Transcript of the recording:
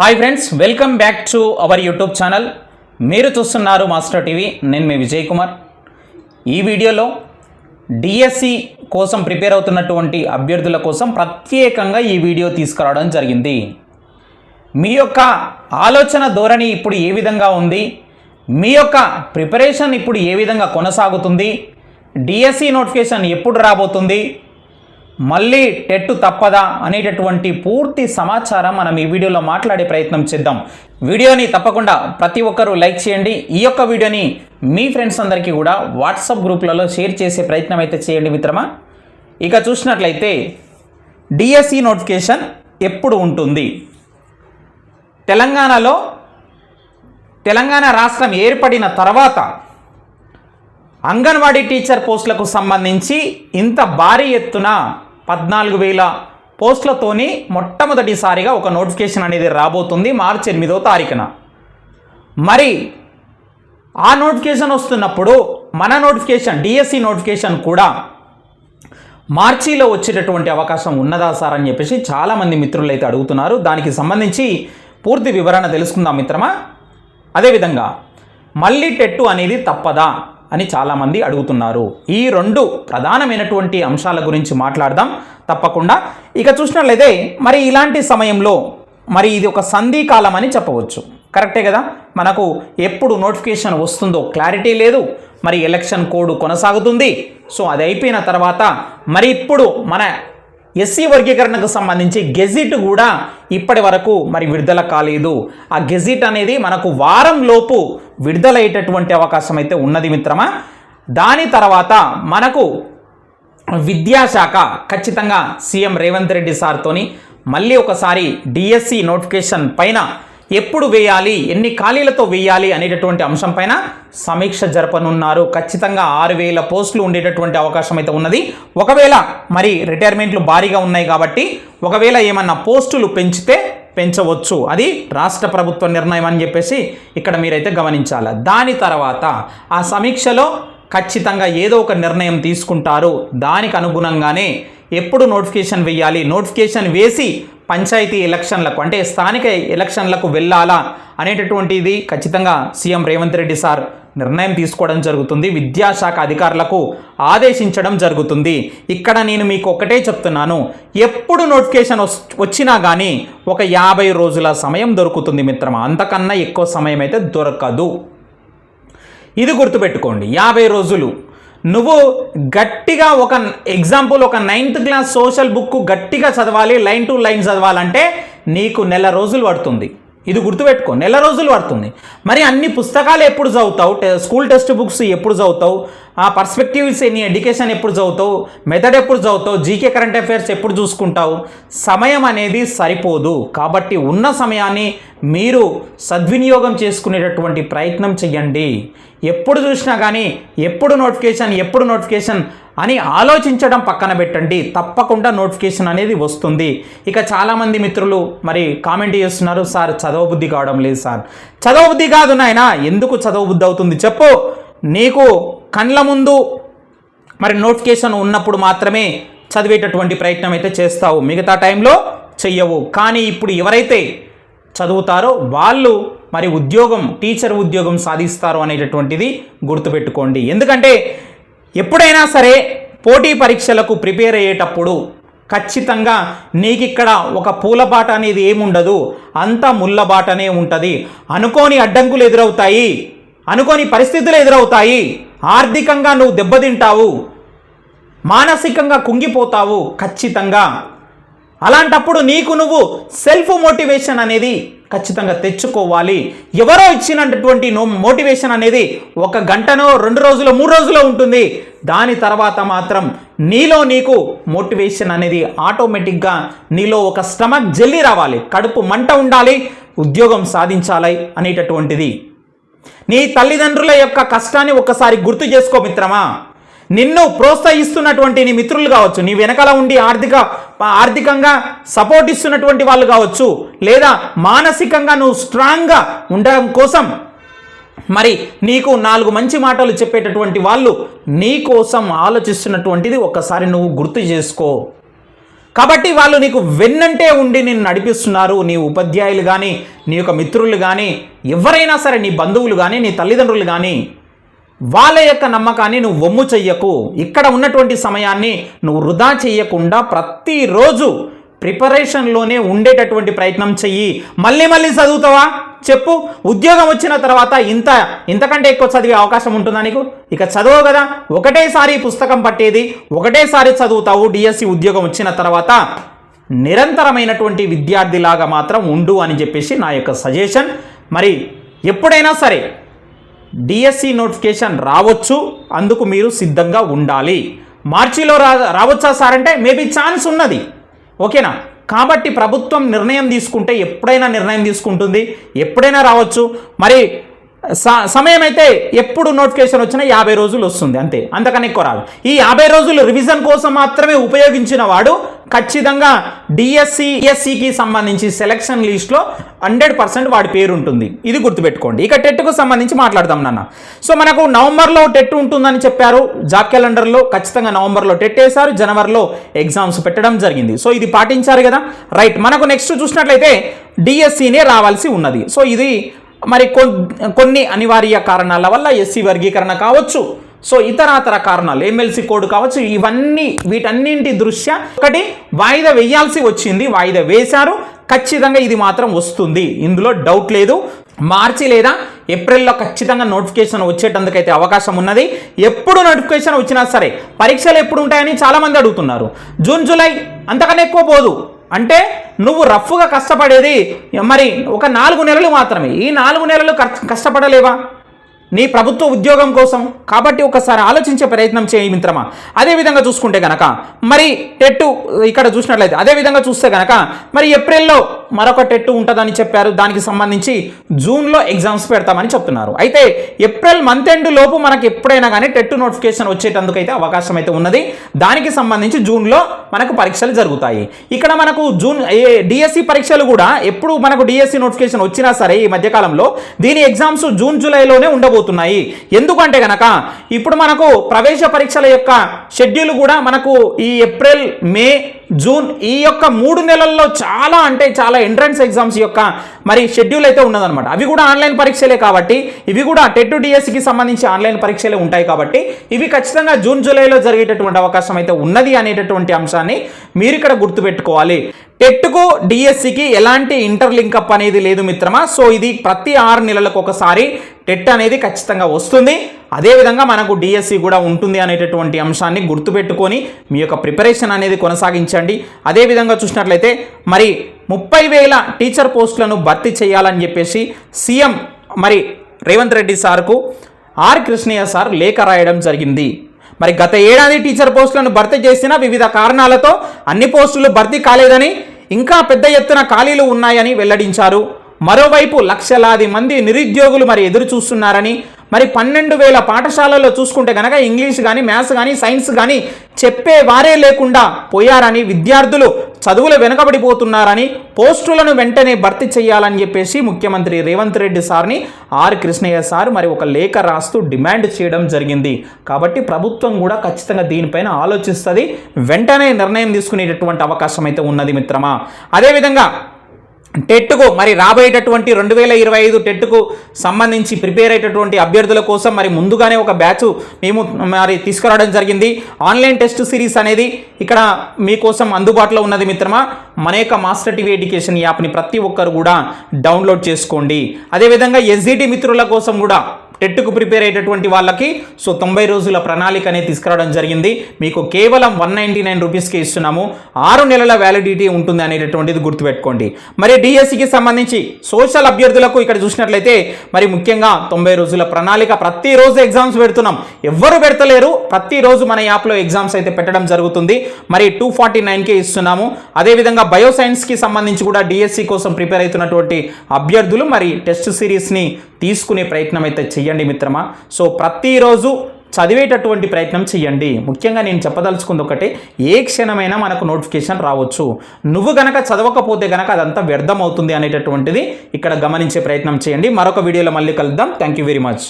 Hi friends, welcome back to our YouTube channel. మీరు చూస్తున్నారు master TV. నేను మీ విజయ్ కుమార్. ఈ వీడియోలో డిఎస్సి కోసం ప్రిపేర్ అవుతున్నటువంటి అభ్యర్థుల కోసం ప్రత్యేకంగా ఈ వీడియో తీసుకురావడం జరిగింది. మీ యొక్క ఆలోచన ధోరణి ఇప్పుడు ఏ విధంగా ఉంది, మీ యొక్క ప్రిపరేషన్ ఇప్పుడు ఏ విధంగా కొనసాగుతుంది, డిఎస్సి నోటిఫికేషన్ ఎప్పుడు రాబోతుంది, మళ్ళీ టెట్ తప్పదా అనేటటువంటి పూర్తి సమాచారం మనం ఈ వీడియోలో మాట్లాడే ప్రయత్నం చేద్దాం. వీడియోని తప్పకుండా ప్రతి ఒక్కరూ లైక్ చేయండి. ఈ యొక్క వీడియోని మీ ఫ్రెండ్స్ అందరికీ కూడా వాట్సాప్ గ్రూప్లలో షేర్ చేసే ప్రయత్నం అయితే చేయండి మిత్రమా. ఇక చూసినట్లయితే డిఎస్సి నోటిఫికేషన్ ఎప్పుడు ఉంటుంది? తెలంగాణ రాష్ట్రం ఏర్పడిన తర్వాత అంగన్వాడీ టీచర్ పోస్టులకు సంబంధించి ఇంత భారీ ఎత్తున 14,000 పోస్టులతోని మొట్టమొదటిసారిగా ఒక నోటిఫికేషన్ అనేది రాబోతుంది మార్చి 8వ తారీఖున. మరి ఆ నోటిఫికేషన్ వస్తున్నప్పుడు మన నోటిఫికేషన్ డిఎస్సి నోటిఫికేషన్ కూడా మార్చిలో వచ్చేటటువంటి అవకాశం ఉన్నదా సార్ అని చెప్పేసి చాలామంది మిత్రులు అయితే అడుగుతున్నారు. దానికి సంబంధించి పూర్తి వివరణ తెలుసుకుందాం మిత్రమా. అదేవిధంగా మళ్ళీ టెట్టు అనేది తప్పదా అని చాలామంది అడుగుతున్నారు. ఈ రెండు ప్రధానమైనటువంటి అంశాల గురించి మాట్లాడదాం తప్పకుండా. ఇక చూసినట్లయితే మరి ఇలాంటి సమయంలో మరి ఇది ఒక సంధికాలం అని చెప్పవచ్చు. కరెక్టే కదా, మనకు ఎప్పుడు నోటిఫికేషన్ వస్తుందో క్లారిటీ లేదు. మరి ఎలక్షన్ కోడ్ కొనసాగుతుంది. సో అది అయిపోయిన తర్వాత మరి ఇప్పుడు మన ఎస్సీ వర్గీకరణకు సంబంధించి గెజిట్ కూడా ఇప్పటి వరకు మరి విడుదల కాలేదు. ఆ గెజిట్ అనేది మనకు వారం లోపు విడుదలయ్యేటటువంటి అవకాశం అయితే ఉన్నది మిత్రమా. దాని తర్వాత మనకు విద్యాశాఖ ఖచ్చితంగా సీఎం రేవంత్ రెడ్డి సార్తోని మళ్ళీ ఒకసారి డిఎస్సి నోటిఫికేషన్ పైన ఎప్పుడు వేయాలి, ఎన్ని ఖాళీలతో వేయాలి అనేటటువంటి అంశం పైన సమీక్ష జరపనున్నారు. ఖచ్చితంగా 6,000 పోస్టులు ఉండేటటువంటి అవకాశం అయితే ఉన్నది. ఒకవేళ మరి రిటైర్మెంట్లు భారీగా ఉన్నాయి కాబట్టి ఒకవేళ ఏమన్నా పోస్టులు పెంచితే పెంచవచ్చు. అది రాష్ట్ర ప్రభుత్వ నిర్ణయం అని చెప్పేసి ఇక్కడ మీరైతే గమనించాలి. దాని తర్వాత ఆ సమీక్షలో ఖచ్చితంగా ఏదో ఒక నిర్ణయం తీసుకుంటారు. దానికి అనుగుణంగానే ఎప్పుడు నోటిఫికేషన్ వేయాలి, నోటిఫికేషన్ వేసి పంచాయతీ ఎలక్షన్లకు అంటే స్థానిక ఎలక్షన్లకు వెళ్ళాలా అనేటటువంటిది ఖచ్చితంగా సీఎం రేవంత్ రెడ్డి సార్ నిర్ణయం తీసుకోవడం జరుగుతుంది. విద్యాశాఖ అధికారులకు ఆదేశించడం జరుగుతుంది. ఇక్కడ నేను మీకు ఒకటే చెప్తున్నాను, ఎప్పుడు నోటిఫికేషన్ వచ్చినా కానీ ఒక 50 రోజుల సమయం దొరుకుతుంది మిత్రమా. అంతకన్నా ఎక్కువ సమయం అయితే దొరకదు. ఇది గుర్తుపెట్టుకోండి. 50 రోజులు నువ్వు గట్టిగా ఒక ఎగ్జాంపుల్ ఒక 9th క్లాస్ సోషల్ బుక్ గట్టిగా చదవాలి, లైన్ టు లైన్ చదవాలంటే నీకు నెల రోజులు పడుతుంది. ఇది గుర్తుపెట్టుకో, నెల రోజులు పడుతుంది. మరి అన్ని పుస్తకాలు ఎప్పుడు చదువుతావు, స్కూల్ టెక్స్ట్ బుక్స్ ఎప్పుడు చదువుతావు, ఆ పర్స్పెక్టివ్స్ నీ ఎడ్యుకేషన్ ఎప్పుడు చదువుతావు, మెథడ్ ఎప్పుడు చదువుతావు, జీకే కరెంట్ అఫైర్స్ ఎప్పుడు చూసుకుంటావు? సమయం అనేది సరిపోదు. కాబట్టి ఉన్న సమయాన్ని మీరు సద్వినియోగం చేసుకునేటటువంటి ప్రయత్నం చెయ్యండి. ఎప్పుడు చూసినా కానీ ఎప్పుడు నోటిఫికేషన్ అని ఆలోచించడం పక్కన పెట్టండి. తప్పకుండా నోటిఫికేషన్ అనేది వస్తుంది. ఇక చాలామంది మిత్రులు మరి కామెంట్ చేస్తున్నారు, సార్ చదవబుద్ధి కావడం లేదు సార్. చదవబుద్ధి కాదు నాయనా, ఎందుకు చదవబుద్ధి అవుతుంది చెప్పు. నీకు కండ్ల ముందు మరి నోటిఫికేషన్ ఉన్నప్పుడు మాత్రమే చదివేటటువంటి ప్రయత్నం అయితే చేస్తావు, మిగతా టైంలో చెయ్యవు. కానీ ఇప్పుడు ఎవరైతే చదువుతారో వాళ్ళు మరి టీచర్ ఉద్యోగం సాధిస్తారు అనేటటువంటిది గుర్తుపెట్టుకోండి. ఎందుకంటే ఎప్పుడైనా సరే పోటీ పరీక్షలకు ప్రిపేర్ అయ్యేటప్పుడు ఖచ్చితంగా నీకు ఇక్కడ ఒక పూలబాట అనేది ఏముండదు, అంతా ముళ్ళబాటనే ఉంటుంది. అనుకోని అడ్డంకులు ఎదురవుతాయి, అనుకోని పరిస్థితులు ఎదురవుతాయి, ఆర్థికంగా నువ్వు దెబ్బతింటావు, మానసికంగా కుంగిపోతావు ఖచ్చితంగా. అలాంటప్పుడు నీకు నువ్వు సెల్ఫ్ మోటివేషన్ అనేది ఖచ్చితంగా తెచ్చుకోవాలి. ఎవరో ఇచ్చినటువంటి మోటివేషన్ అనేది 1 గంటనో 2 రోజులో 3 రోజులో ఉంటుంది. దాని తర్వాత మాత్రం నీకు మోటివేషన్ అనేది ఆటోమేటిక్గా నీలో ఒక స్టమక్ జెల్లీ రావాలి, కడుపు మంట ఉండాలి, ఉద్యోగం సాధించాలి అనేటటువంటిది. నీ తల్లిదండ్రుల యొక్క కష్టాన్ని ఒక్కసారి గుర్తు చేసుకో మిత్రమా. నిన్ను ప్రోత్సహిస్తున్నటువంటి నీ మిత్రులు కావచ్చు, నీ వెనకాల ఉండి ఆర్థికంగా సపోర్ట్ ఇస్తున్నటువంటి వాళ్ళు కావచ్చు, లేదా మానసికంగా నువ్వు స్ట్రాంగ్గా ఉండడం కోసం మరి నీకు 4 మంచి మాటలు చెప్పేటటువంటి వాళ్ళు నీ కోసం ఆలోచిస్తున్నటువంటిది ఒక్కసారి నువ్వు గుర్తు చేసుకో. కాబట్టి వాళ్ళు నీకు వెన్నంటే ఉండి నిన్ను నడిపిస్తున్నారు. నీ ఉపాధ్యాయులు కానీ, నీ యొక్క మిత్రులు కానీ, ఎవరైనా సరే, నీ బంధువులు కానీ, నీ తల్లిదండ్రులు కానీ, వాళ్ళ యొక్క నమ్మకాన్ని నువ్వు వమ్ము చెయ్యకు. ఇక్కడ ఉన్నటువంటి సమయాన్ని నువ్వు వృధా చెయ్యకుండా ప్రతిరోజు ప్రిపరేషన్లోనే ఉండేటటువంటి ప్రయత్నం చెయ్యి. మళ్ళీ మళ్ళీ చదువుతావా చెప్పు? ఉద్యోగం వచ్చిన తర్వాత ఇంతకంటే ఎక్కువ చదివే అవకాశం ఉంటుందా నీకు? ఇక చదువు కదా, ఒకటేసారి పుస్తకం పట్టేది, ఒకటేసారి చదువుతావు. డిఎస్సి ఉద్యోగం వచ్చిన తర్వాత నిరంతరమైనటువంటి విద్యార్థిలాగా మాత్రం ఉండు అని చెప్పేసి నా యొక్క సజెషన్. మరి ఎప్పుడైనా సరే డిఎస్సి నోటిఫికేషన్ రావచ్చు, అందుకు మీరు సిద్ధంగా ఉండాలి. మార్చిలో రావచ్చా సార్ అంటే మేబీ ఛాన్స్ ఉన్నది, ఓకేనా? కాబట్టి ప్రభుత్వం నిర్ణయం తీసుకుంటే ఎప్పుడైనా నిర్ణయం తీసుకుంటుంది, ఎప్పుడైనా రావచ్చు. మరి సమయం అయితే ఎప్పుడు నోటిఫికేషన్ వచ్చినా 50 రోజులు వస్తుంది, అంతే, అంతకన్నా ఎక్కువ రాదు. ఈ 50 రోజులు రివిజన్ కోసం మాత్రమే ఉపయోగించిన వాడు ఖచ్చితంగా డిఎస్సికి సంబంధించి సెలక్షన్ లిస్ట్లో 100% వాడి పేరు ఉంటుంది. ఇది గుర్తుపెట్టుకోండి. ఇక టెట్కు సంబంధించి మాట్లాడదాం నాన్న. సో మనకు నవంబర్లో టెట్ ఉంటుందని చెప్పారు జాబ్ క్యాలెండర్లో. ఖచ్చితంగా నవంబర్లో టెట్ వేశారు, జనవరిలో ఎగ్జామ్స్ పెట్టడం జరిగింది. సో ఇది పాటించారు కదా, రైట్. మనకు నెక్స్ట్ చూసినట్లయితే డిఎస్సినే రావాల్సి ఉన్నది. సో ఇది మరి కొన్ని అనివార్య కారణాల వల్ల ఎస్సీ వర్గీకరణ కావచ్చు, సో ఇతర కారణాలు, ఎమ్మెల్సీ కోడ్ కావచ్చు, వీటన్నింటి దృష్ట్యా ఒకటి వాయిదా వేయాల్సి వచ్చింది, వాయిదా వేశారు. ఖచ్చితంగా ఇది మాత్రం వస్తుంది, ఇందులో డౌట్ లేదు. మార్చి లేదా ఏప్రిల్లో ఖచ్చితంగా నోటిఫికేషన్ వచ్చేటందుకైతే అవకాశం ఉన్నది. ఎప్పుడు నోటిఫికేషన్ వచ్చినా సరే పరీక్షలు ఎప్పుడు ఉంటాయని చాలామంది అడుగుతున్నారు. జూన్ జూలై అంతకన్నా ఎక్కువ పోదు. అంటే నువ్వు రఫ్గా కష్టపడేది మరి ఒక 4 నెలలు మాత్రమే. ఈ 4 నెలలు కష్టపడలేవా నీ ప్రభుత్వ ఉద్యోగం కోసం? కాబట్టి ఒకసారి ఆలోచించే ప్రయత్నం చేయి మిత్రమా. అదేవిధంగా చూసుకుంటే కనుక మరి టెట్ ఇక్కడ చూసినట్లయితే, అదేవిధంగా చూస్తే కనుక మరి ఏప్రిల్లో మరొక టెట్ ఉంటుందని చెప్పారు. దానికి సంబంధించి జూన్లో ఎగ్జామ్స్ పెడతామని చెప్తున్నారు. అయితే ఏప్రిల్ మంత్ ఎండ్ లోపు మనకి ఎప్పుడైనా కానీ టెట్ నోటిఫికేషన్ వచ్చేటందుకు అయితే అవకాశం అయితే ఉన్నది. దానికి సంబంధించి జూన్లో మనకు పరీక్షలు జరుగుతాయి. ఇక్కడ మనకు డిఎస్సి పరీక్షలు కూడా ఎప్పుడు మనకు డిఎస్సి నోటిఫికేషన్ వచ్చినా సరే ఈ మధ్యకాలంలో దీని ఎగ్జామ్స్ జూన్ జూలైలోనే ఉండబోతున్నాయి. ఎందుకంటే గనక ఇప్పుడు మనకు ప్రవేశ పరీక్షల యొక్క షెడ్యూల్ కూడా మనకు ఈ ఏప్రిల్, మే, జూన్ ఈ యొక్క 3 నెలల్లో చాలా అంటే చాలా ఎంట్రన్స్ ఎగ్జామ్స్ యొక్క మరి షెడ్యూల్ అయితే ఉన్నదన్నమాట. అవి కూడా ఆన్లైన్ పరీక్షలే కాబట్టి, ఇవి కూడా టెట్ డిఎస్సికి సంబంధించి ఆన్లైన్ పరీక్షలే ఉంటాయి కాబట్టి ఇవి ఖచ్చితంగా జూన్ జూలైలో జరిగేటటువంటి అవకాశం అయితే ఉన్నది అనేటటువంటి అంశాన్ని మీరు ఇక్కడ గుర్తుపెట్టుకోవాలి. టెట్కు డిఎస్సికి ఎలాంటి ఇంటర్లింకప్ అనేది లేదు మిత్రమా. సో ఇది ప్రతి 6 నెలలకు ఒకసారి టెట్ అనేది ఖచ్చితంగా వస్తుంది. అదేవిధంగా మనకు డిఎస్సి కూడా ఉంటుంది అనేటటువంటి అంశాన్ని గుర్తుపెట్టుకొని మీ యొక్క ప్రిపరేషన్ అనేది కొనసాగించండి. అదేవిధంగా చూసినట్లయితే మరి 30,000 టీచర్ పోస్టులను భర్తీ చేయాలని చెప్పేసి సీఎం మరి రేవంత్ రెడ్డి సార్కు ఆర్ కృష్ణయ్య సార్ లేఖ రాయడం జరిగింది. మరి గత ఏడాది టీచర్ పోస్టులను భర్తీ చేసిన వివిధ కారణాలతో అన్ని పోస్టులు భర్తీ కాలేదని, ఇంకా పెద్ద ఎత్తున ఖాళీలు ఉన్నాయని వెల్లడించారు. మరోవైపు లక్షలాది మంది నిరుద్యోగులు మరి ఎదురు చూస్తున్నారని, మరి 12,000 పాఠశాలల్లో చూసుకుంటే కనుక ఇంగ్లీష్ కానీ, మ్యాథ్స్ కానీ, సైన్స్ కానీ చెప్పే వారే లేకుండా పోయారని, విద్యార్థులు చదువులు వెనుకబడిపోతున్నారని, పోస్టులను వెంటనే భర్తీ చేయాలని చెప్పేసి ముఖ్యమంత్రి రేవంత్ రెడ్డి సార్ని ఆర్ కృష్ణయ్య సార్ మరి ఒక లేఖ రాస్తూ డిమాండ్ చేయడం జరిగింది. కాబట్టి ప్రభుత్వం కూడా ఖచ్చితంగా దీనిపైన ఆలోచిస్తుంది, వెంటనే నిర్ణయం తీసుకునేటటువంటి అవకాశం అయితే ఉన్నది మిత్రమా. అదేవిధంగా టెట్కు మరి రాబోయేటటువంటి 2025 టెట్కు సంబంధించి ప్రిపేర్ అయ్యేటటువంటి అభ్యర్థుల కోసం మరి ముందుగానే ఒక బ్యాచ్ మేము మరి తీసుకురావడం జరిగింది. ఆన్లైన్ టెస్ట్ సిరీస్ అనేది ఇక్కడ మీకోసం అందుబాటులో ఉన్నది మిత్రమా. మన యొక్క మాస్టర్ టీవీ ఎడ్యుకేషన్ యాప్ని ప్రతి ఒక్కరు కూడా డౌన్లోడ్ చేసుకోండి. అదేవిధంగా ఎస్జిటి మిత్రుల కోసం కూడా టెట్కు ప్రిపేర్ అయ్యేటటువంటి వాళ్ళకి 90 రోజుల ప్రణాళిక అనేది తీసుకురావడం జరిగింది. మీకు కేవలం 199 రూపీస్కి ఇస్తున్నాము. 6 నెలల వ్యాలిడిటీ ఉంటుంది అనేటటువంటిది గుర్తుపెట్టుకోండి. మరి డిఎస్సికి సంబంధించి సోషల్ అభ్యర్థులకు ఇక్కడ చూసినట్లయితే మరి ముఖ్యంగా 90 రోజుల ప్రణాళిక ప్రతిరోజు ఎగ్జామ్స్ పెడుతున్నాం. ఎవ్వరు పెడతలేరు, ప్రతిరోజు మన యాప్లో ఎగ్జామ్స్ అయితే పెట్టడం జరుగుతుంది. మరి 249కే ఇస్తున్నాము. అదేవిధంగా బయోసైన్స్కి సంబంధించి కూడా డిఎస్సి కోసం ప్రిపేర్ అవుతున్నటువంటి అభ్యర్థులు మరి టెస్ట్ సిరీస్ని తీసుకునే ప్రయత్నం అయితే చెయ్యండి మిత్రమా. సో ప్రతిరోజు చదివేటటువంటి ప్రయత్నం చేయండి. ముఖ్యంగా నేను చెప్పదలుచుకుంది ఒకటే, ఏ క్షణమైనా మనకు నోటిఫికేషన్ రావచ్చు. నువ్వు గనక చదవకపోతే గనక అదంతా వ్యర్థం అవుతుంది అనేటటువంటిది ఇక్కడ గమనించే ప్రయత్నం చేయండి. మరొక వీడియోలో మళ్ళీ కలుద్దాం. Thank you very much.